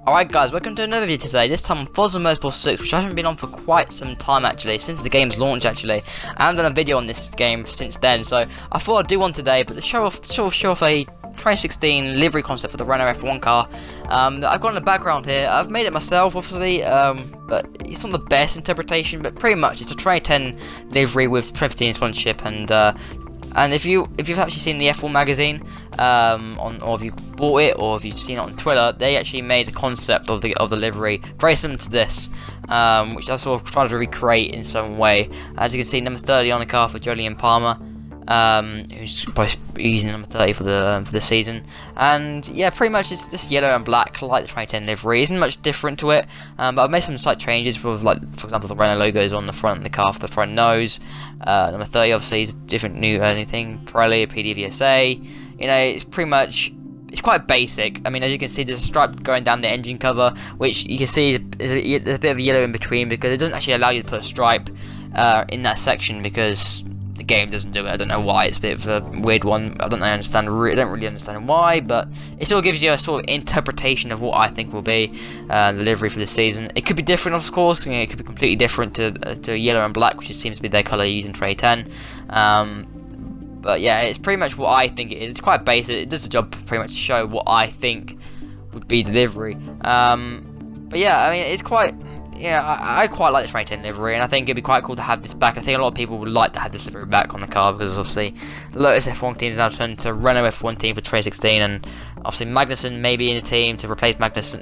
Alright guys, welcome to another video today, this time on Forza Motorsport 6, which I haven't been on for quite some time actually, since the game's launch actually. I haven't done a video on this game since then, so I thought I'd do one today, but to show off a 2016 livery concept for the Renault F1 car that I've got in the background here. I've made it myself obviously, but it's not the best interpretation, but pretty much it's a 2010 livery with 2015 sponsorship, and if you've actually seen the F1 magazine, or if you bought it, or if you've seen it on Twitter, they actually made a concept of the livery very similar to this, which I sort of tried to recreate in some way. As you can see, number 30 on the car for Jolyon Palmer, who's probably using number 30 for the season. And yeah, pretty much it's just yellow and black, like the 2010 livery. Isn't much different to it, but I've made some slight changes with, like, for example, the Renault logo is on the front of the car for the front nose. Number 30 obviously is different, new anything, Pirelli, PDVSA. You know, it's pretty much, it's quite basic. I mean, as you can see, there's a stripe going down the engine cover, which you can see there's a bit of a yellow in between because it doesn't actually allow you to put a stripe in that section because the game doesn't do it. I don't know why. It's a bit of a weird one. I don't really understand why, but it sort of gives you a sort of interpretation of what I think will be the livery for this season. It could be different, of course. You know, it could be completely different to yellow and black, which seems to be their colour used in 2010. But yeah, it's pretty much what I think it is. It's quite basic. It does the job pretty much to show what I think would be the livery. But yeah, I mean, it's quite. Yeah, I quite like the 2010 livery, and I think it'd be quite cool to have this back. I think a lot of people would like to have this livery back on the car because obviously Lotus F1 team is now turned to Renault F1 team for 2016, and obviously Magnussen may be in the team to replace Maldonado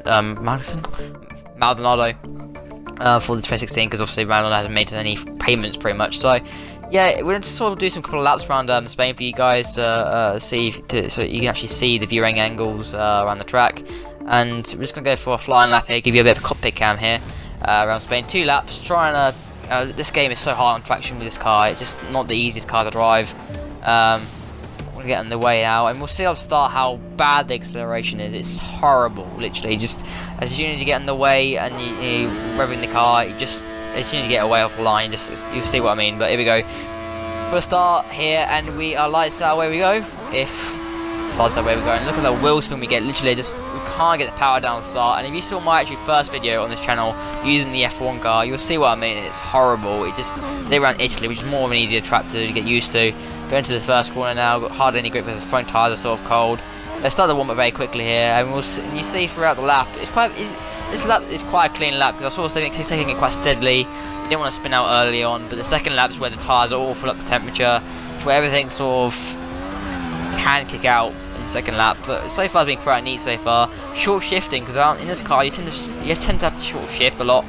for the 2016 because obviously Maldonado hasn't made any payments pretty much. So yeah, we're going to sort of do some couple of laps around Spain for you guys so you can actually see the viewing angles around the track, and we're just going to go for a flying lap here, give you a bit of a cockpit cam here. Around Spain, 2 laps, trying to, this game is so hard on traction with this car, it's just not the easiest car to drive. I'm going to get in the way now, and we'll see at the start how bad the acceleration is. It's horrible, literally. Just as soon as you get in the way and you're revving the car, as soon as you get away off the line, you'll see what I mean. But here we go, for a start here, and we are lights out, away we go. Lights out, away we go, and look at the wheel spin we get, literally just, can't get the power down the start. And if you saw my actually first video on this channel using the F1 car, you'll see what I mean. It's horrible. They ran Italy, which is more of an easier track to get used to. Going to the first corner now, got hardly any grip because the front tyres are sort of cold. They start the warm up very quickly here, and you see throughout the lap, this lap is quite a clean lap because I was taking it quite steadily. You didn't want to spin out early on, but the second lap is where the tyres are all full up to temperature, where everything sort of can kick out in the second lap. But so far it's been quite neat so far. Short shifting, because in this car you tend to have to short shift a lot,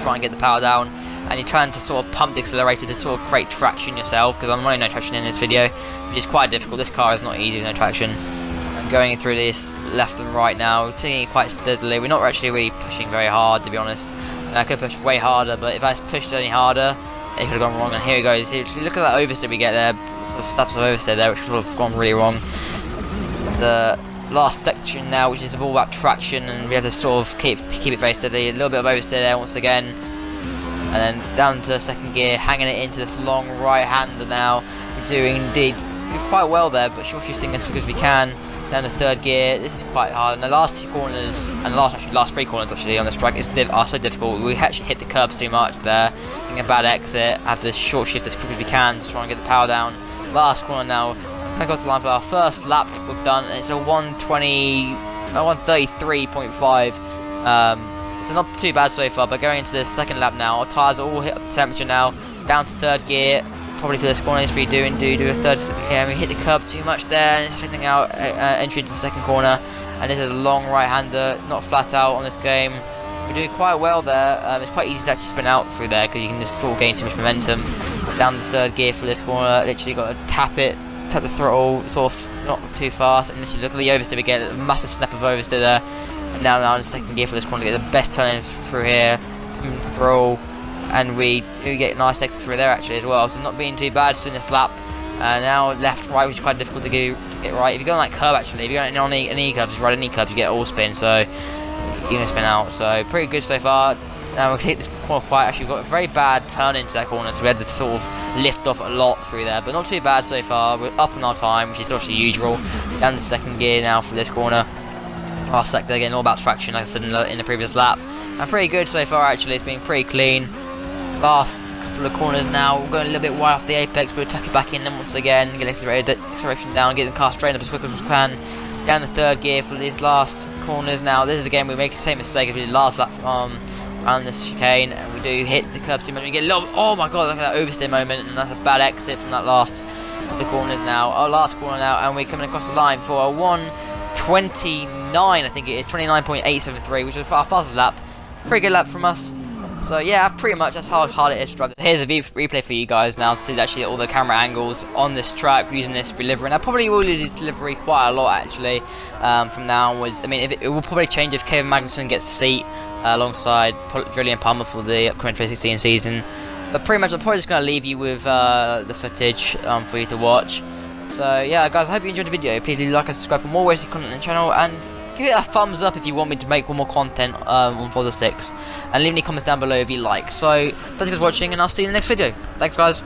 try and get the power down, and you're trying to sort of pump the accelerator to sort of create traction yourself, because I'm running no traction in this video, which is quite difficult. This car is not easy with no traction. And going through this left and right now, taking it quite steadily. We're not actually really pushing very hard, to be honest. And I could push way harder, but if I pushed any harder, it could have gone wrong. And here we go. See, look at that oversteer we get there, sort of steps of oversteer there, which has sort of gone really wrong. The last section now, which is all about traction, and we have to sort of keep it very steady. A little bit of oversteer there once again, and then down to second gear, hanging it into this long right hander now. We're doing indeed quite well there, but short shifting as quick as we can. Down to third gear, this is quite hard, and the last 2 corners, and last 3 corners actually on this track are so difficult. We actually hit the curbs too much there, getting a bad exit. Have to short shift as quick as we can to try and get the power down. Last corner now. I got to the line for our first lap we've done, and it's a 133.5. So not too bad so far, but going into the second lap now, our tyres are all hit up to temperature now, down to third gear, probably for this corner, if we do a third gear, we hit the curb too much there, and it's fitting out entry into the second corner, and this is a long right-hander, not flat out on this game. We're doing quite well there. It's quite easy to actually spin out through there, because you can just sort of gain too much momentum. Down the third gear for this corner, literally got to tap the throttle, sort of not too fast, and literally look at the oversteer we get, a massive snap of oversteer there, and now in the second gear for this corner to get the best turn in through here, through, and we get nice exits through there actually as well, so not being too bad in this lap. Now left, right, which is quite difficult to get right. If you go on that curve actually, if you go on any curves, you ride any curves, you get all spin, so you're going to spin out, so pretty good so far. Now we'll keep this corner quiet. Actually, we've got a very bad turn into that corner, so we had to sort of lift off a lot through there, but not too bad so far. We're up on our time, which is obviously usual. Down to second gear now for this corner. last sector, again all about traction like I said in the previous lap, and pretty good so far actually. It's been pretty clean. Last couple of corners now, we're going a little bit wide off the apex, but we'll tack it back in then once again, get acceleration down, get the car straightened up as quick as we can, down the third gear for these last corners. Now this is again, we make the same mistake as we did last lap around this chicane, and we do hit the curb too much. We get a little, oh my god, look at that oversteer moment, and that's a bad exit from that last of the corners now, our last corner now, and we're coming across the line for a 1:29, I think it is, 29.873, which is our fastest lap. Pretty good lap from us. So yeah, pretty much that's how hard it is to drive. Here's a replay for you guys now to see actually all the camera angles on this track using this for Livery, and I probably will use this Livery quite a lot actually from now onwards. I mean, it will probably change if Kevin Magnussen gets a seat alongside Julian Palmer for the upcoming 2016 season. But pretty much I'm probably just going to leave you with the footage for you to watch. So yeah guys, I hope you enjoyed the video. Please do like and subscribe for more racing content on the channel, and give it a thumbs up if you want me to make more content on Forza 6, and leave any comments down below if you like. So thanks guys for watching, and I'll see you in the next video. Thanks guys.